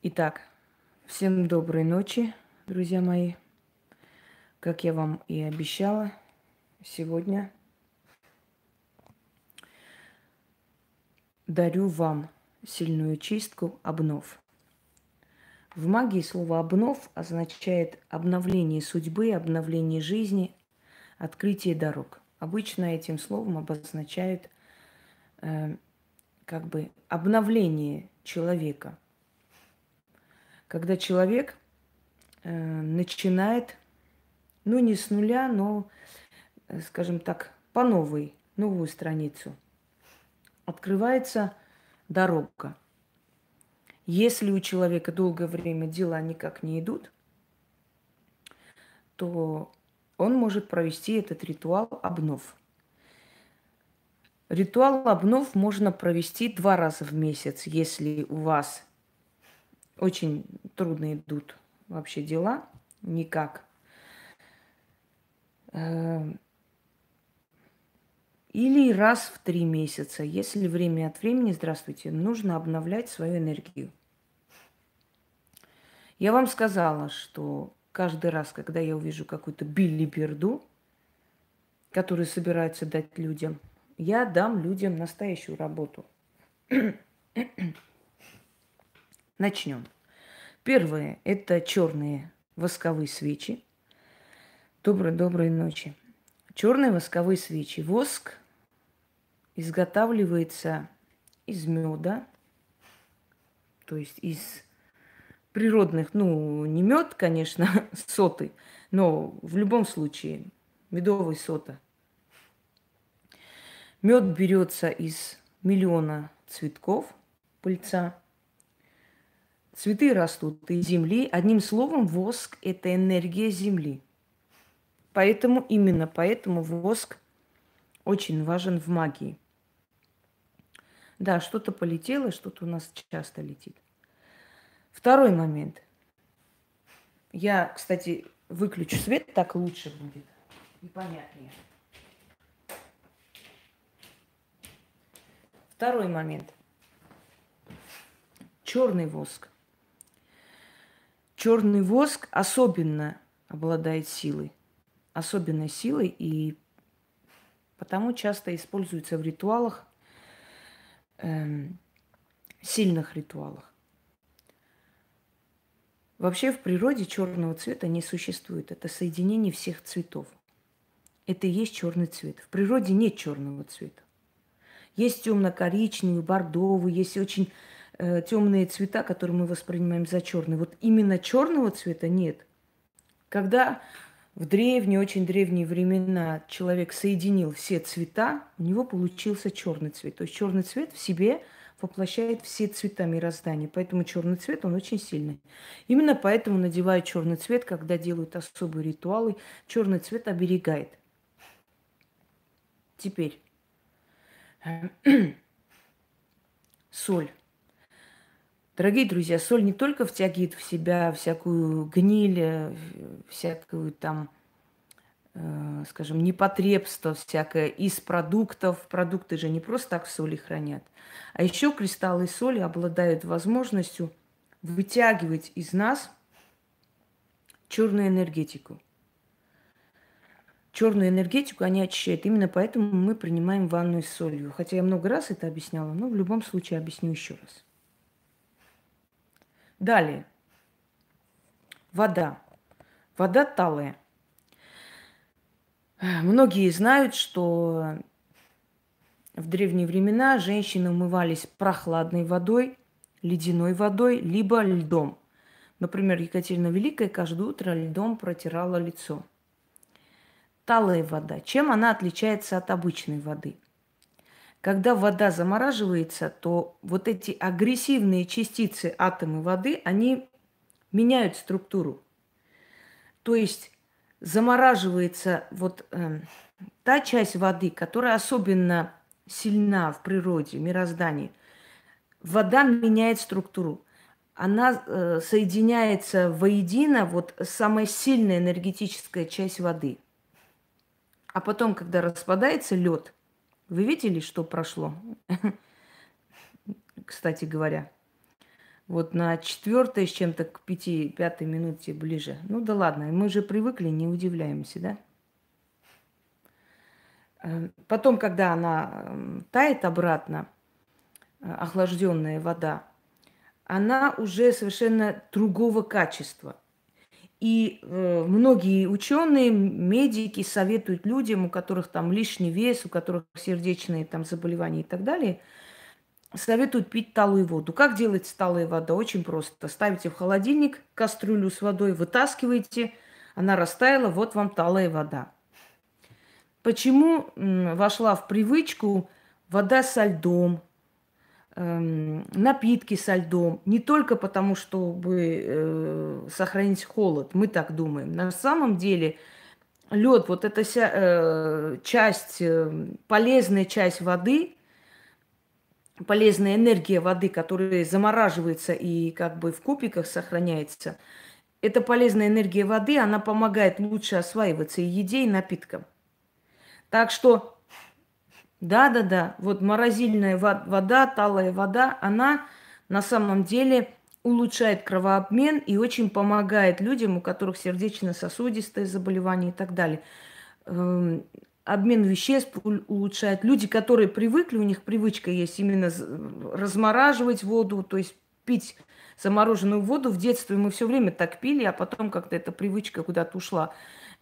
Итак, всем доброй ночи, друзья мои. Как я вам и обещала, сегодня дарю вам сильную чистку обнов. В магии слово «обнов» означает обновление судьбы, обновление жизни, открытие дорог. Обычно этим словом обозначают обновление человека. Когда человек начинает, ну не с нуля, но, скажем так, по новой, новую страницу. Открывается дорога. Если у человека долгое время дела никак не идут, то он может провести этот ритуал обнов. Ритуал обнов можно провести 2 раза в месяц, если у вас очень трудно идут вообще дела, никак. Или раз в 3 месяца, если время от времени, здравствуйте, нужно обновлять свою энергию. Я вам сказала, что каждый раз, когда я увижу какую-то билиберду, которую собираются дать людям, я дам людям настоящую работу. Начнем. Первое – это черные восковые свечи. Доброй ночи. Черные восковые свечи. Воск изготавливается из меда, то есть из природных, ну, не мед, конечно, соты, но в любом случае медовый сота. Мед берется из миллиона цветков, пыльца. Цветы растут из земли. Одним словом, воск – это энергия земли. Поэтому, именно поэтому воск очень важен в магии. Да, что-то полетело, что-то у нас часто летит. Второй момент. Я, кстати, выключу свет, так лучше будет и понятнее. Второй момент. Черный воск. Черный воск особенно обладает силой. Особенной силой, и потому часто используется в ритуалах, сильных ритуалах. Вообще в природе черного цвета не существует. Это соединение всех цветов. Это и есть черный цвет. В природе нет черного цвета. Есть темно-коричневый, бордовый, есть очень темные цвета, которые мы воспринимаем за черные. Вот именно черного цвета нет. Когда в древние, очень древние времена человек соединил все цвета, у него получился черный цвет. То есть черный цвет в себе воплощает все цвета мироздания. Поэтому черный цвет, он очень сильный. Именно поэтому надевают черный цвет, когда делают особые ритуалы. Черный цвет оберегает. Теперь соль. Дорогие друзья, соль не только втягивает в себя всякую гниль, всякую там, скажем, непотребство всякое из продуктов. Продукты же не просто так в соли хранят. А еще кристаллы соли обладают возможностью вытягивать из нас черную энергетику. Черную энергетику они очищают. Именно поэтому мы принимаем ванную с солью. Хотя я много раз это объясняла, но в любом случае объясню еще раз. Далее. Вода. Вода талая. Многие знают, что в древние времена женщины умывались прохладной водой, ледяной водой, либо льдом. Например, Екатерина Великая каждое утро льдом протирала лицо. Талая вода. Чем она отличается от обычной воды? Когда вода замораживается, то вот эти агрессивные частицы, атомы воды, они меняют структуру. То есть замораживается та часть воды, которая особенно сильна в природе, мироздании. Вода меняет структуру. Она соединяется воедино, вот самая сильная энергетическая часть воды. А потом, когда распадается лед, вы видели, что прошло? Кстати говоря, Вот на четвертой с чем-то к пятой минуте ближе. Ну да ладно, мы же привыкли, не удивляемся, да? Потом, когда она тает обратно, охлажденная вода, она уже совершенно другого качества. И многие ученые, медики советуют людям, у которых там лишний вес, у которых сердечные там заболевания и так далее, советуют пить талую воду. Как делается талая вода? Очень просто. Ставите в холодильник кастрюлю с водой, вытаскиваете, она растаяла, вот вам талая вода. Почему вошла в привычку вода со льдом, напитки со льдом? Не только потому, чтобы сохранить холод, мы так думаем. На самом деле лед, вот эта часть, полезная часть воды, полезная энергия воды, которая замораживается и как бы в кубиках сохраняется, эта полезная энергия воды, она помогает лучше осваиваться и еде, и напиткам. Так что, да, вот морозильная вода, талая вода, она на самом деле улучшает кровообмен и очень помогает людям, у которых сердечно-сосудистые заболевания и так далее. Обмен веществ улучшает. Люди, которые привыкли, у них привычка есть именно размораживать воду, то есть пить замороженную воду. В детстве мы все время так пили, а потом как-то эта привычка куда-то ушла.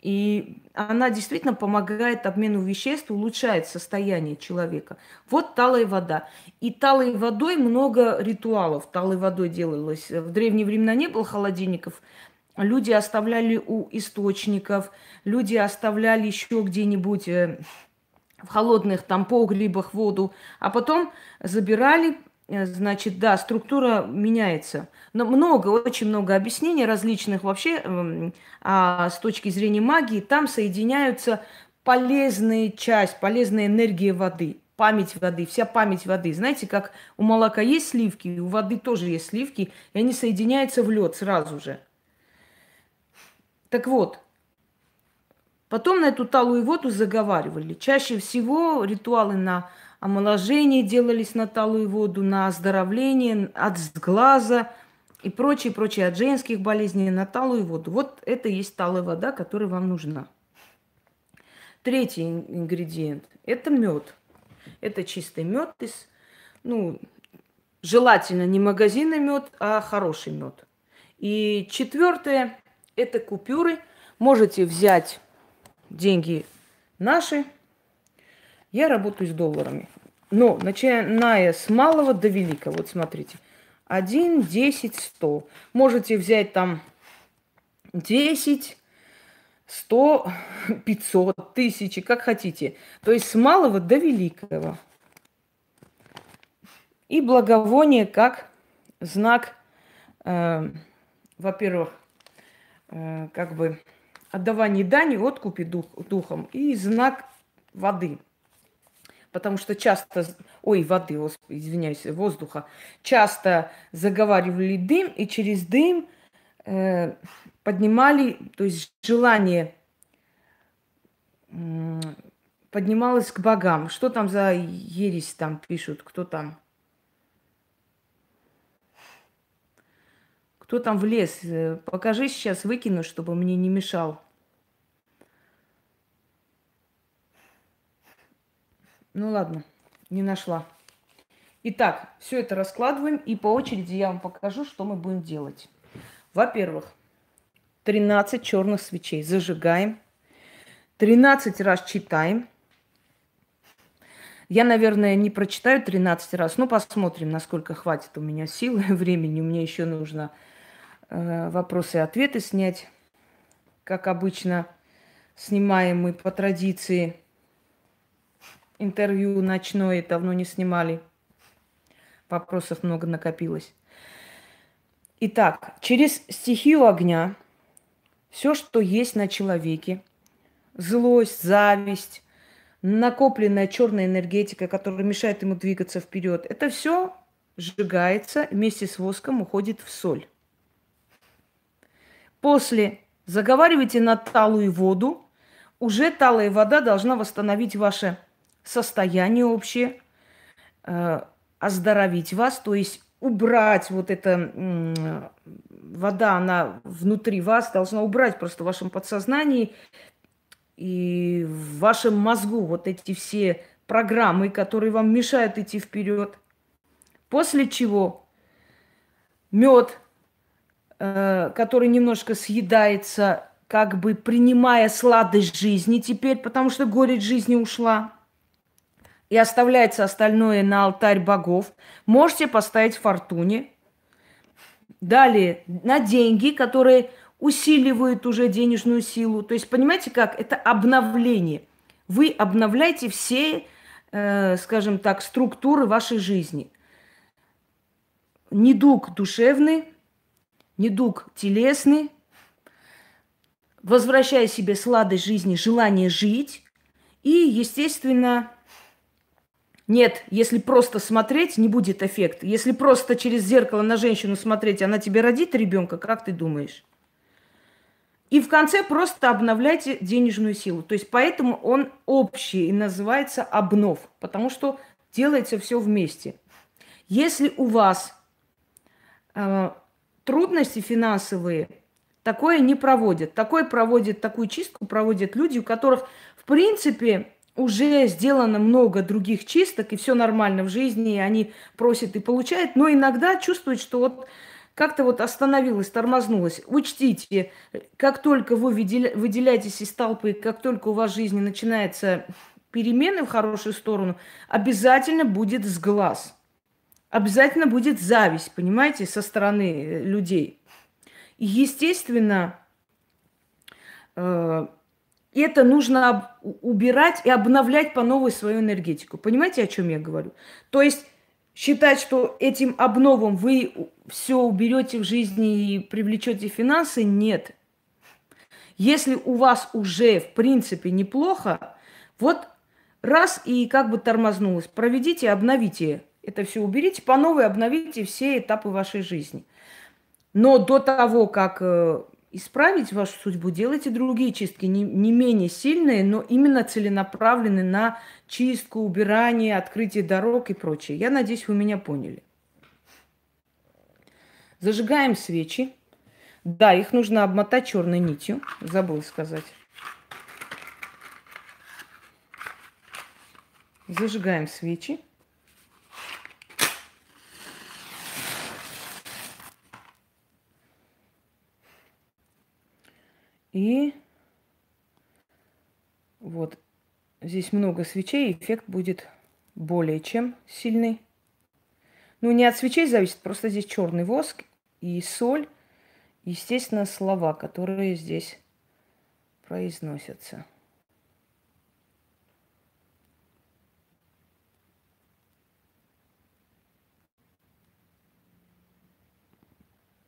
И она действительно помогает обмену веществ, улучшает состояние человека. Вот талая вода. И талой водой много ритуалов. Талой водой делалось. В древние времена не было холодильников. Люди оставляли у источников, люди оставляли еще где-нибудь в холодных там погребах воду, а потом забирали, значит, да, структура меняется. Но много, очень много объяснений различных вообще с точки зрения магии. Там соединяются полезная часть, полезная энергия воды, память воды, вся память воды. Знаете, как у молока есть сливки, у воды тоже есть сливки, и они соединяются в лед сразу же. Так вот, потом на эту талую воду заговаривали. Чаще всего ритуалы на омоложение делались на талую воду, на оздоровление от сглаза и прочее, от женских болезней на талую воду. Вот это и есть талая вода, которая вам нужна. Третий ингредиент – это мед. Это чистый мед из, желательно не магазинный мед, а хороший мед. И четвертое – это купюры. Можете взять деньги наши. Я работаю с долларами. Но начиная с малого до великого. Вот смотрите. 1, 10, 100. Можете взять там 10, 100, 500, 1000, как хотите. То есть с малого до великого. И благовоние как знак, во-первых, как бы отдавание дани, откупи духом, и знак воды. Потому что часто, воды, извиняюсь, воздуха, часто заговаривали дым, и через дым поднимали, то есть желание поднималось к богам. Что там за ересь там пишут, кто там? Кто там влез? Покажи сейчас, выкину, чтобы мне не мешал. Ну ладно, не нашла. Итак, все это раскладываем, и по очереди я вам покажу, что мы будем делать. Во-первых, 13 черных свечей зажигаем, 13 раз читаем. Я, наверное, не прочитаю 13 раз, но посмотрим, насколько хватит у меня сил и времени. Мне еще нужно вопросы и ответы снять. Как обычно, снимаем мы по традиции интервью ночное, давно не снимали. Вопросов много накопилось. Итак, через стихию огня все, что есть на человеке, злость, зависть, накопленная черная энергетика, которая мешает ему двигаться вперед, это все сжигается, вместе с воском уходит в соль. После заговаривайте на талую воду, уже талая вода должна восстановить ваше состояние общее, оздоровить вас, то есть убрать вот это, вода, она внутри вас должна убрать просто в вашем подсознании и в вашем мозгу вот эти все программы, которые вам мешают идти вперед. После чего мед, который немножко съедается, как бы принимая сладость жизни теперь, потому что горечь жизни ушла, и оставляется остальное на алтарь богов. Можете поставить в фортуне. Далее, на деньги, которые усиливают уже денежную силу. То есть, понимаете как? Это обновление. Вы обновляете все, скажем так, структуры вашей жизни. Недуг душевный, недуг телесный, возвращая себе сладость жизни, желание жить. И, естественно, нет, если просто смотреть, не будет эффекта. Если просто через зеркало на женщину смотреть, она тебе родит ребенка, как ты думаешь? И в конце просто обновляйте денежную силу. То есть поэтому он общий и называется обнов, потому что делается все вместе. Если у вас трудности финансовые, такое не проводят. Такую чистку проводят люди, у которых, в принципе, уже сделано много других чисток, и все нормально в жизни, и они просят и получают, но иногда чувствуют, что вот как-то вот остановилось, тормознулось. Учтите, как только вы выделяетесь из толпы, как только у вас в жизни начинаются перемены в хорошую сторону, обязательно будет сглаз. Обязательно будет зависть, понимаете, со стороны людей. И, естественно, это нужно убирать и обновлять по новой свою энергетику. Понимаете, о чем я говорю? То есть считать, что этим обновом вы все уберете в жизни и привлечете финансы, нет. Если у вас уже, в принципе, неплохо, вот раз и как бы тормознулось, проведите, обновите это все, уберите, по новой обновите все этапы вашей жизни. Но до того, как исправить вашу судьбу, делайте другие чистки, не менее сильные, но именно целенаправленные на чистку, убирание, открытие дорог и прочее. Я надеюсь, вы меня поняли. Зажигаем свечи. Да, их нужно обмотать черной нитью. Забыла сказать. Зажигаем свечи. И вот здесь много свечей, эффект будет более чем сильный. Ну, не от свечей зависит, просто здесь черный воск и соль, естественно, слова, которые здесь произносятся.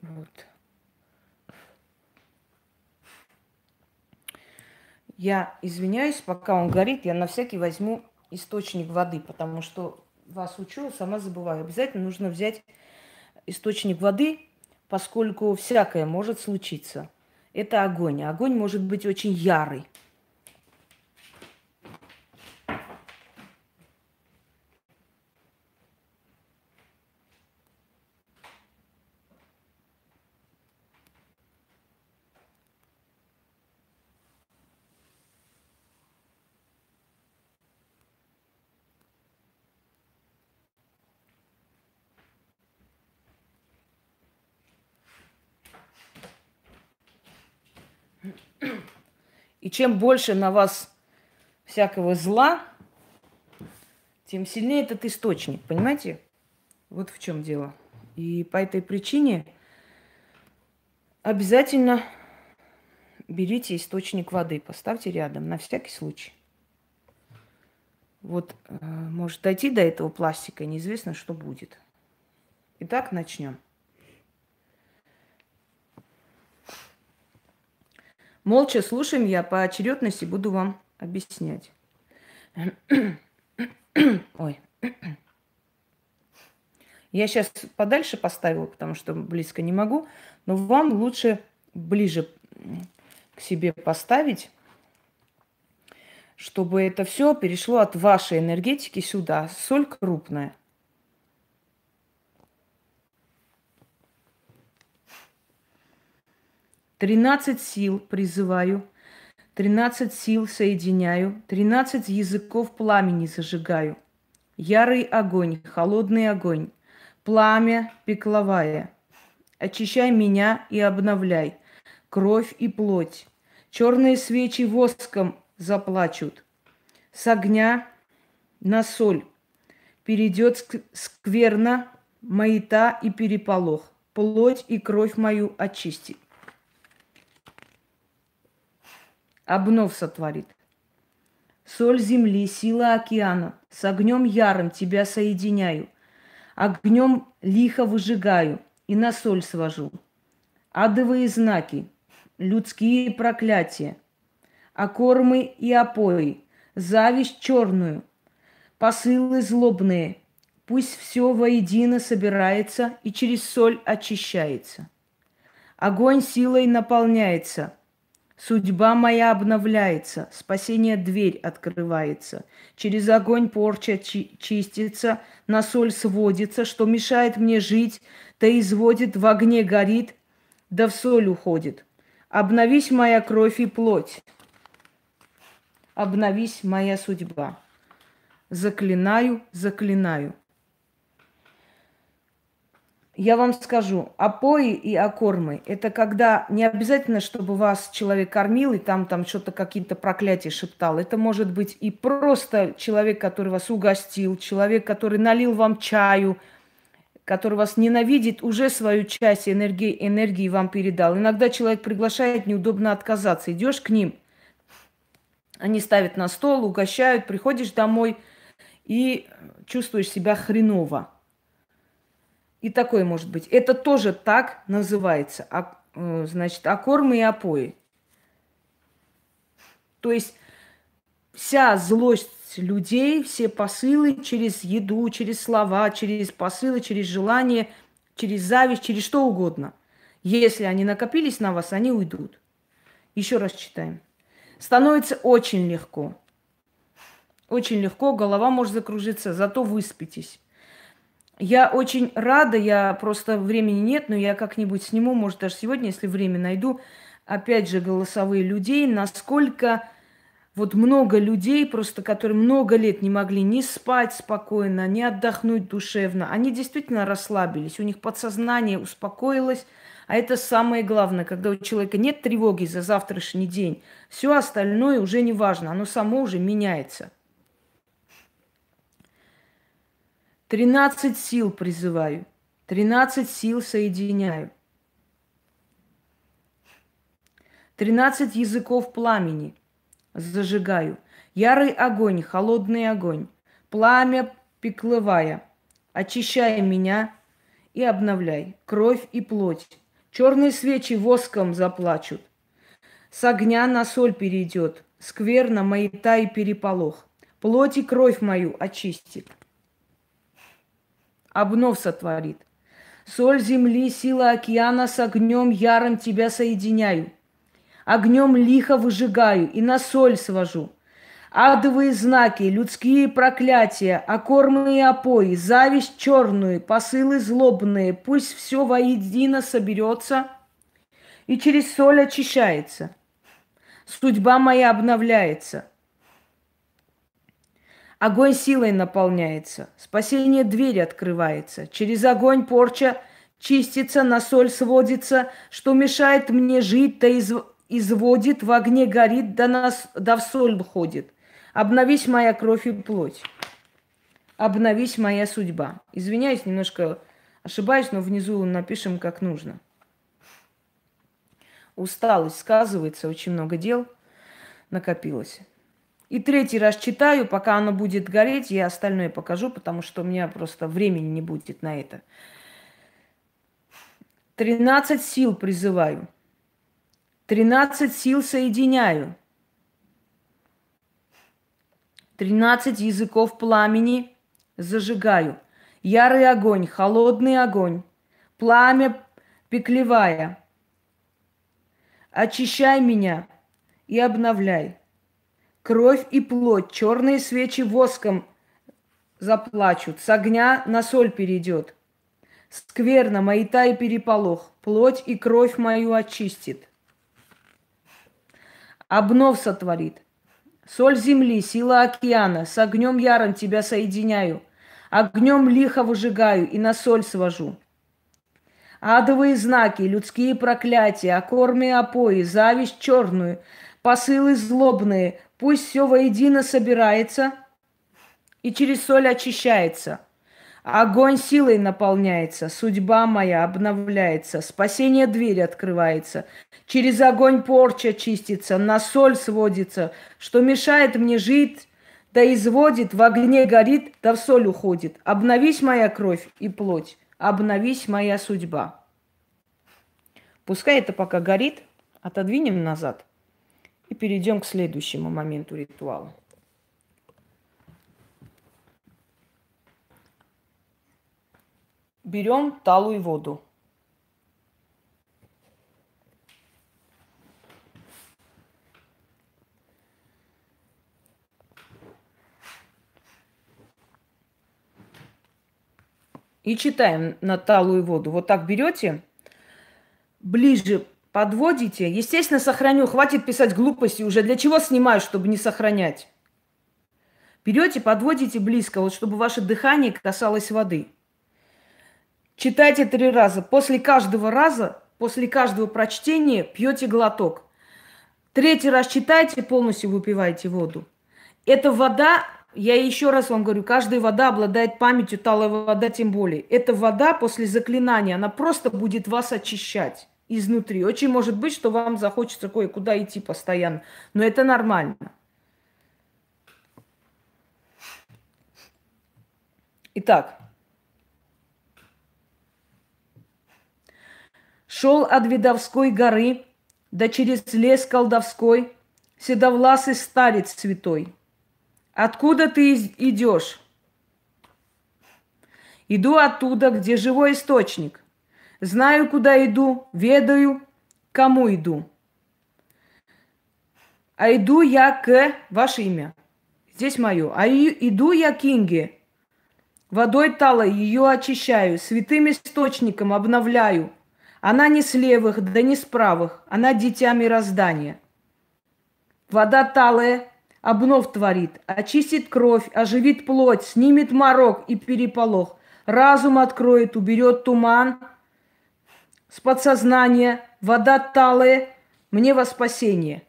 Вот. Я извиняюсь, пока он горит, я на всякий возьму источник воды, потому что вас учу, сама забываю. Обязательно нужно взять источник воды, поскольку всякое может случиться. Это огонь. Огонь может быть очень ярый. И чем больше на вас всякого зла, тем сильнее этот источник, понимаете? Вот в чем дело. И по этой причине обязательно берите источник воды, поставьте рядом, на всякий случай. Вот может дойти до этого пластика, неизвестно, что будет. Итак, начнем. Молча слушаем, я по очередности буду вам объяснять. Ой. Я сейчас подальше поставила, потому что близко не могу, но вам лучше ближе к себе поставить, чтобы это все перешло от вашей энергетики сюда. Соль крупная. 13 сил призываю, 13 сил соединяю, 13 языков пламени зажигаю. Ярый огонь, холодный огонь, пламя пекловая. Очищай меня и обновляй, кровь и плоть. Черные свечи воском заплачут. С огня на соль перейдет скверно, маята и переполох. Плоть и кровь мою очистит. Обнов сотворит. Соль земли, сила океана, с огнем ярым тебя соединяю, огнем лихо выжигаю и на соль свожу. Адовые знаки, людские проклятия, окормы и опои, зависть черную, посылы злобные, пусть все воедино собирается и через соль очищается. Огонь силой наполняется, судьба моя обновляется, спасение дверь открывается. Через огонь порча чистится, на соль сводится, что мешает мне жить, да изводит, в огне горит, да в соль уходит. Обновись моя кровь и плоть, обновись моя судьба. Заклинаю, заклинаю. Я вам скажу, опои и окормы – это когда не обязательно, чтобы вас человек кормил и там что-то, какие-то проклятия шептал. Это может быть и просто человек, который вас угостил, человек, который налил вам чаю, который вас ненавидит, уже свою часть энергии вам передал. Иногда человек приглашает, неудобно отказаться. Идешь к ним, они ставят на стол, угощают, приходишь домой и чувствуешь себя хреново. И такое может быть. Это тоже так называется. Значит, окормы и опои. То есть вся злость людей, все посылы через еду, через слова, через посылы, через желание, через зависть, через что угодно. Если они накопились на вас, они уйдут. Еще раз читаем. Становится очень легко. Очень легко, голова может закружиться, зато выспитесь. Я очень рада, я просто времени нет, но я как-нибудь сниму, может, даже сегодня, если время найду, опять же, голосовые людей, насколько вот много людей, просто которые много лет не могли ни спать спокойно, ни отдохнуть душевно. Они действительно расслабились, у них подсознание успокоилось, а это самое главное, когда у человека нет тревоги за завтрашний день, все остальное уже не важно, оно само уже меняется. 13 сил призываю, 13 сил соединяю, 13 языков пламени зажигаю, ярый огонь, холодный огонь, пламя пекловая, очищай меня и обновляй, кровь и плоть. Черные свечи воском заплачут, с огня на соль перейдет, скверно, маята и переполох, плоть и кровь мою очистит. Обнов сотворит. Соль земли, сила океана, с огнем ярым тебя соединяю. Огнем лихо выжигаю и на соль свожу. Адовые знаки, людские проклятия, окормы и опои, зависть черную, посылы злобные, пусть все воедино соберется и через соль очищается. Судьба моя обновляется. Огонь силой наполняется, спасение двери открывается. Через огонь порча чистится, на соль сводится, что мешает мне жить, то изводит, в огне горит, да в соль входит. Обновись моя кровь и плоть, обновись моя судьба. Извиняюсь, немножко ошибаюсь, но внизу напишем как нужно. Усталость сказывается, очень много дел накопилось. И третий раз читаю, пока оно будет гореть, я остальное покажу, потому что у меня просто времени не будет на это. 13 сил призываю, 13 сил соединяю, 13 языков пламени зажигаю, ярый огонь, холодный огонь, пламя пеклевая. Очищай меня и обновляй. Кровь и плоть, черные свечи воском заплачут, с огня на соль перейдет. Скверно, маята и переполох, плоть и кровь мою очистит. обнов сотворит. Соль земли, сила океана, с огнем яром тебя соединяю, огнем лихо выжигаю и на соль свожу. Адовые знаки, людские проклятия, окорми опои, зависть черную, посылы злобные, пусть все воедино собирается и через соль очищается. Огонь силой наполняется, судьба моя обновляется, спасение двери открывается. Через огонь порча чистится, на соль сводится, что мешает мне жить, да изводит, в огне горит, да в соль уходит. Обновись моя кровь и плоть, обновись моя судьба. Пускай это пока горит, отодвинем назад и перейдем к следующему моменту ритуала. Берем талую воду. И читаем на талую воду. Вот так берете, ближе подводите. Естественно, сохраню. Хватит писать глупости уже. Для чего снимаю, чтобы не сохранять? Берете, подводите близко, вот чтобы ваше дыхание касалось воды. Читайте 3 раза. После каждого раза, после каждого прочтения пьете глоток. 3-й раз читайте, полностью выпивайте воду. Эта вода, я еще раз вам говорю, каждая вода обладает памятью, талая вода тем более. Эта вода после заклинания, она просто будет вас очищать изнутри. Очень может быть, что вам захочется кое-куда идти постоянно, но это нормально. Итак. Шел от Видовской горы, да через лес колдовской, седовласый старец святой. Откуда ты идешь? Иду оттуда, где живой источник. Знаю, куда иду, ведаю, кому иду. А иду я к... Ваше имя. Здесь мое. А иду я к Инге. Водой талой ее очищаю, святым источником обновляю. Она не с левых, да не с правых, она дитя мироздания. Вода талая обнов творит, очистит кровь, оживит плоть, снимет морок и переполох, разум откроет, уберет туман с подсознания. Вода талая мне во спасение.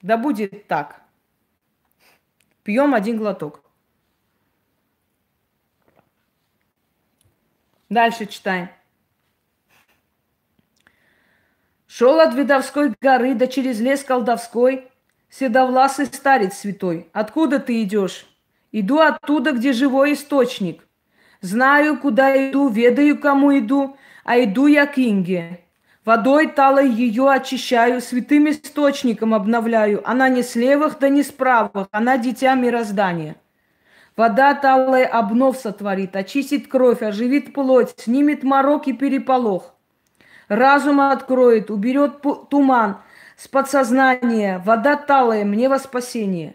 Да будет так. Пьем 1 глоток. Дальше читаем. Шел от Видовской горы, да через лес колдовской, седовласый старец святой. Откуда ты идешь? Иду оттуда, где живой источник. Знаю, куда иду, ведаю, кому иду, а иду я к Инге. Водой талой ее очищаю, святым источником обновляю. Она не с левых, да не с правых, она дитя мироздания. Вода талая обнов сотворит, очистит кровь, оживит плоть, снимет морок и переполох. Разум откроет, уберет туман с подсознания. Вода талая мне во спасение.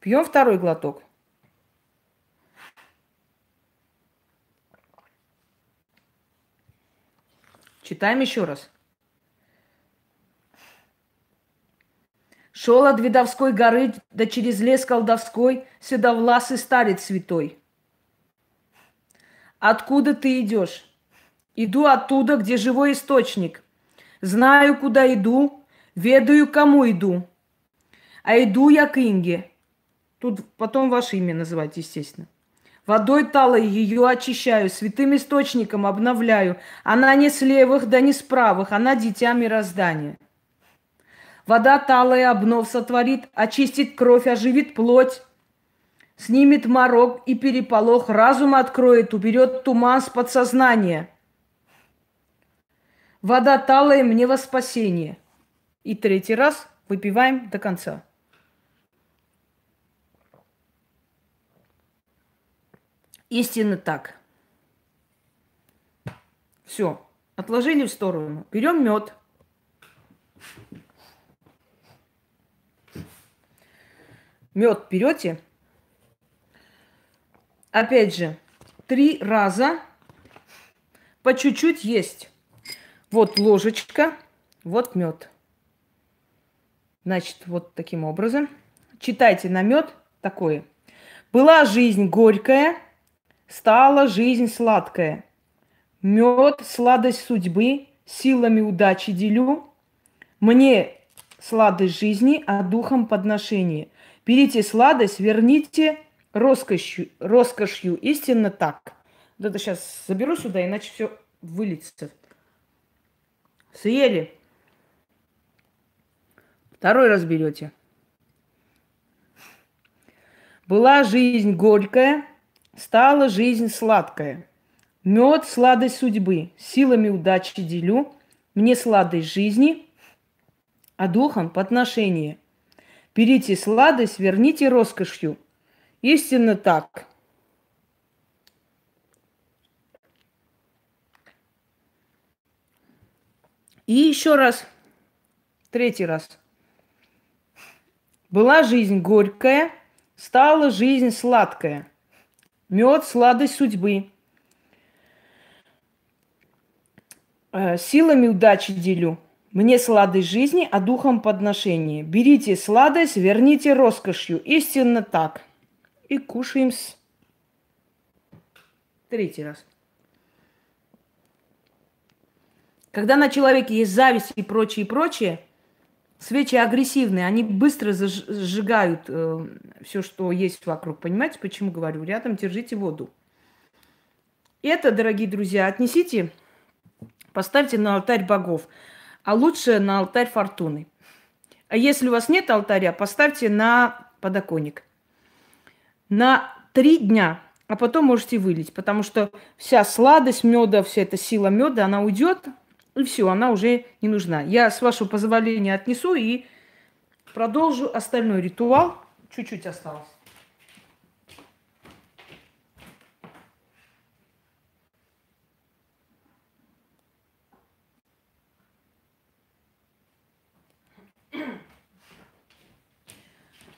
Пьем 2-й глоток. Читаем еще раз. Шел от Видовской горы, да через лес колдовской, седовласый старец святой. Откуда ты идешь? Иду оттуда, где живой источник. Знаю, куда иду, ведаю, кому иду. А иду я к Инге. Тут потом ваше имя называть, естественно. Водой талой ее очищаю, святым источником обновляю. Она не с левых, да не с правых, она дитя мироздания. Вода талая обнов сотворит, очистит кровь, оживит плоть, снимет морок и переполох, разум откроет, уберет туман с подсознания. Вода талая мне во спасение. И 3-й раз выпиваем до конца. Истинно так. Все, отложили в сторону. Берем мед. Мед берете. Опять же, 3 раза по чуть-чуть есть. Вот ложечка, вот мед. Значит, вот таким образом. Читайте намет такое. Была жизнь горькая, стала жизнь сладкая. Мед, сладость судьбы, силами удачи делю. Мне сладость жизни, а духом подношение. Берите сладость, верните роскошью, роскошью. Истинно так. Вот это сейчас заберу сюда, иначе все выльется. Съели. Второй раз берете. Была жизнь горькая, стала жизнь сладкая. Мед, сладость судьбы, силами удачи делю. Мне сладость жизни, а духом подношение. Берите сладость, верните роскошью. Истинно так. И еще раз, третий раз. Была жизнь горькая, стала жизнь сладкая. Мед, сладость судьбы. Силами удачи делю. Мне сладость жизни, а духом подношение. Берите сладость, верните роскошью. Истинно так. И кушаем с... Третий раз. Когда на человеке есть зависть и прочее, прочее, свечи агрессивные, они быстро сжигают все, что есть вокруг. Понимаете, почему говорю? Рядом держите воду. Это, дорогие друзья, отнесите, поставьте на алтарь богов, а лучше на алтарь фортуны. А если у вас нет алтаря, поставьте на подоконник. На 3 дня, а потом можете вылить, потому что вся сладость меда, вся эта сила меда, она уйдет, и все, она уже не нужна. Я, с вашего позволения, отнесу и продолжу остальной ритуал. Чуть-чуть осталось.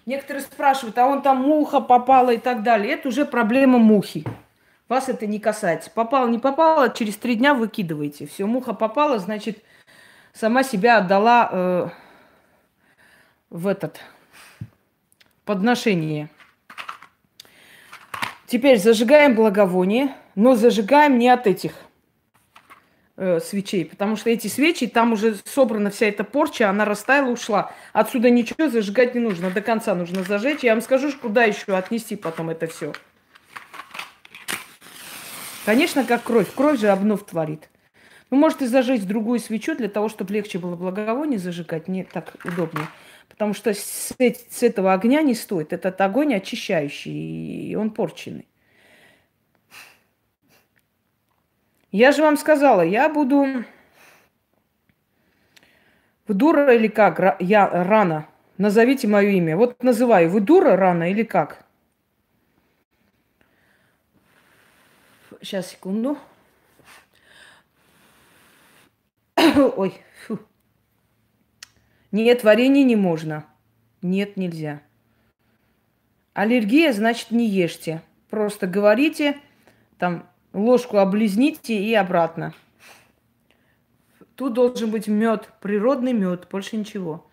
Некоторые спрашивают, а он там муха попала и так далее. Это уже проблема мухи. Вас это не касается. Попало, не попало, через 3 дня выкидываете. Все, муха попала, значит, сама себя отдала в этот подношение. Теперь зажигаем благовоние, но зажигаем не от этих свечей, потому что эти свечи, там уже собрана вся эта порча, она растаяла, ушла. Отсюда ничего зажигать не нужно, до конца нужно зажечь. Я вам скажу, куда еще отнести потом это все. Конечно, как кровь. Кровь же обнов творит. Вы можете зажечь другую свечу для того, чтобы легче было благовоние зажигать, не так удобнее. Потому что с этого огня не стоит. Этот огонь очищающий, и он порченный. Я же вам сказала, я буду вы дура или как? Я рано. Назовите мое имя. Вот называю. Вы дура рано или как? Сейчас, секунду. Ой. Фу. Нет, варенье не можно. Нет, нельзя. Аллергия, значит, не ешьте. Просто говорите, там, ложку облизните и обратно. Тут должен быть мед, природный мед, больше ничего.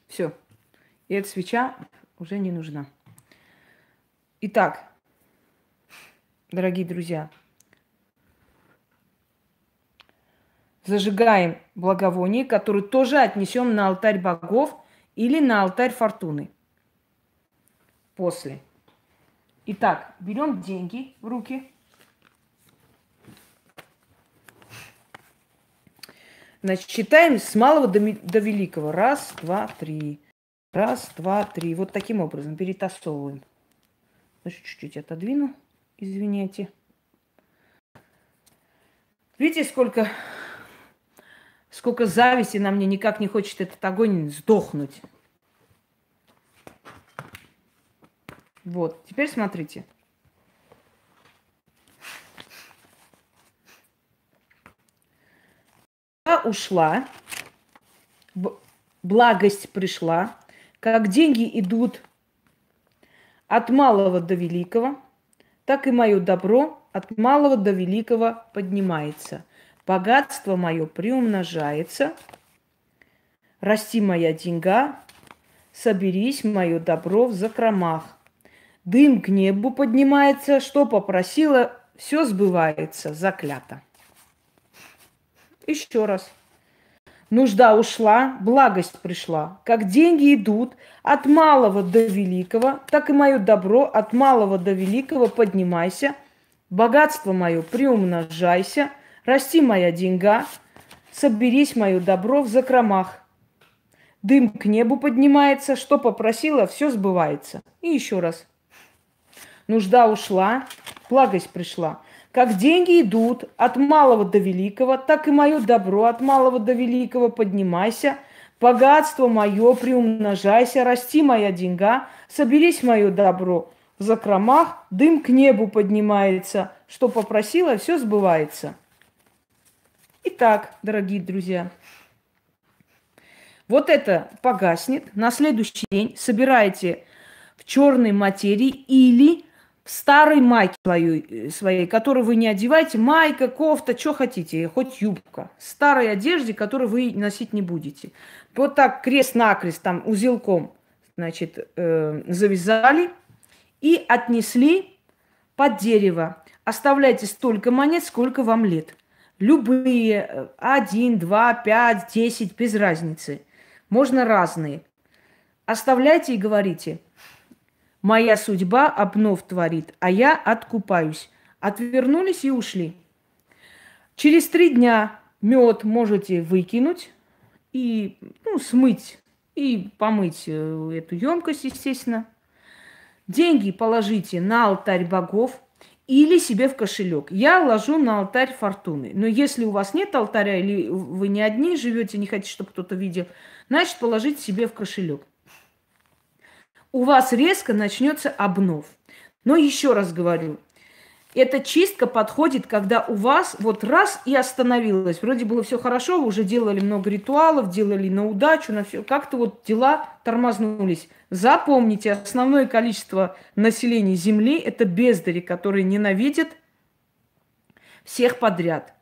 Все. И эта свеча уже не нужна. Итак, дорогие друзья, зажигаем благовоние, которое тоже отнесем на алтарь богов или на алтарь фортуны. После. Итак, берем деньги в руки. Значит, считаем с малого до великого. Раз, два, три. Раз, два, три. Вот таким образом перетасовываем. Значит, чуть-чуть отодвину. Извините. Видите, сколько зависти на мне, никак не хочет этот огонь сдохнуть. Вот, теперь смотрите. Ушла, благость пришла, Как деньги идут от малого до великого, так и мое добро от малого до великого поднимается. Богатство мое приумножается, расти моя деньга, соберись мое добро в закромах. Дым к небу поднимается, что попросила, все сбывается, заклято. Еще раз. Нужда ушла, благость пришла. Как деньги идут от малого до великого, так и мое добро от малого до великого поднимайся. Богатство мое приумножайся, расти моя деньга, соберись мое добро в закромах. Дым к небу поднимается, что попросила, все сбывается. И еще раз. Нужда ушла, благость пришла. Как деньги идут от малого до великого, так и мое добро от малого до великого поднимайся. Богатство мое приумножайся, расти моя деньга, соберись мое добро в закромах, дым к небу поднимается, что попросила, все сбывается. Итак, дорогие друзья, вот это погаснет. На следующий день собираете в черной материи или в старой майке своей, которую вы не одеваете, майка, кофта, что хотите, хоть юбка. Старой одежде, которую вы носить не будете. Вот так крест-накрест, там узелком, значит, завязали и отнесли под дерево. Оставляйте столько монет, сколько вам лет. Любые, 1, 2, 5, 10, без разницы. Можно разные. Оставляйте и говорите: моя судьба обнов творит, а я откупаюсь. Отвернулись и ушли. Через 3 дня мед можете выкинуть и смыть и помыть эту емкость, естественно. Деньги положите на алтарь богов или себе в кошелек. Я ложу на алтарь фортуны. Но если у вас нет алтаря или вы не одни живете, не хотите, чтобы кто-то видел, значит, положите себе в кошелек. У вас резко начнется обнов. Но еще раз говорю, эта чистка подходит, когда у вас вот раз и остановилось. Вроде было все хорошо, вы уже делали много ритуалов, делали на удачу, на все. Как-то вот дела тормознулись. Запомните, основное количество населения Земли – это бездари, которые ненавидят всех подряд.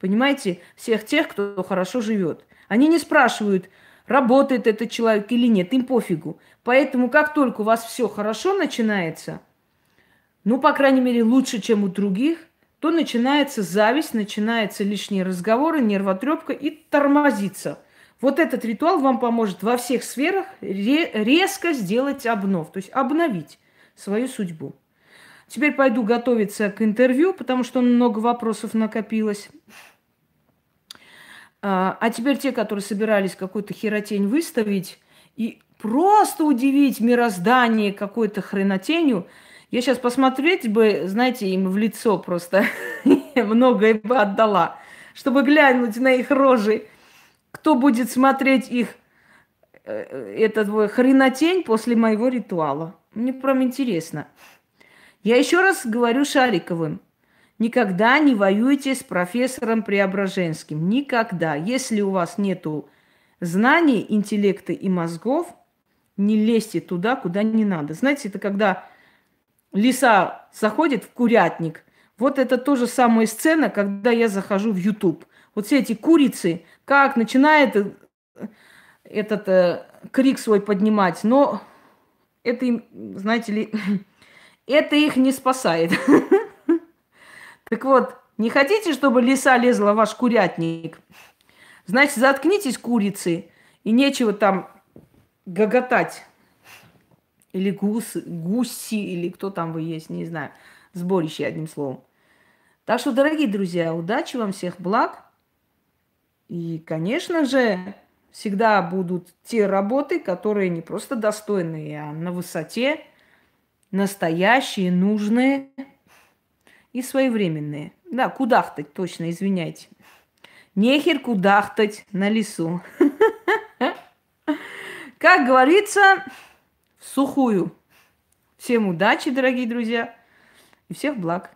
Понимаете? Всех тех, кто хорошо живет. Они не спрашивают, работает этот человек или нет, им пофигу. Поэтому, как только у вас все хорошо начинается, по крайней мере, лучше, чем у других, то начинается зависть, начинаются лишние разговоры, нервотрепка и тормозится. Вот этот ритуал вам поможет во всех сферах резко сделать обнов, то есть обновить свою судьбу. Теперь пойду готовиться к интервью, потому что много вопросов накопилось. А теперь те, которые собирались какую-то херотень выставить и просто удивить мироздание какой-то хренотенью, я сейчас посмотреть бы, знаете, им в лицо просто многое бы отдала, чтобы глянуть на их рожи, кто будет смотреть их, этот хренотень после моего ритуала. Мне прям интересно. Я еще раз говорю Шариковым. Никогда не воюйте с профессором Преображенским. Никогда. Если у вас нету знаний, интеллекта и мозгов, не лезьте туда, куда не надо. Знаете, это когда лиса заходит в курятник. Вот это то же самая сцена, когда я захожу в YouTube. Вот все эти курицы, как начинает этот крик свой поднимать, но это им, знаете ли, это их не спасает. Так вот, не хотите, чтобы лиса лезла в ваш курятник? Значит, заткнитесь, курицы, и нечего там гоготать. Или гуси, или кто там вы есть, не знаю. Сборище, одним словом. Так что, дорогие друзья, удачи вам, всех благ. И, конечно же, всегда будут те работы, которые не просто достойные, а на высоте, настоящие, нужные и своевременные. Да, кудахтать, точно, извиняйте. Нехер кудахтать на лесу. Как говорится, в сухую. Всем удачи, дорогие друзья, и всех благ.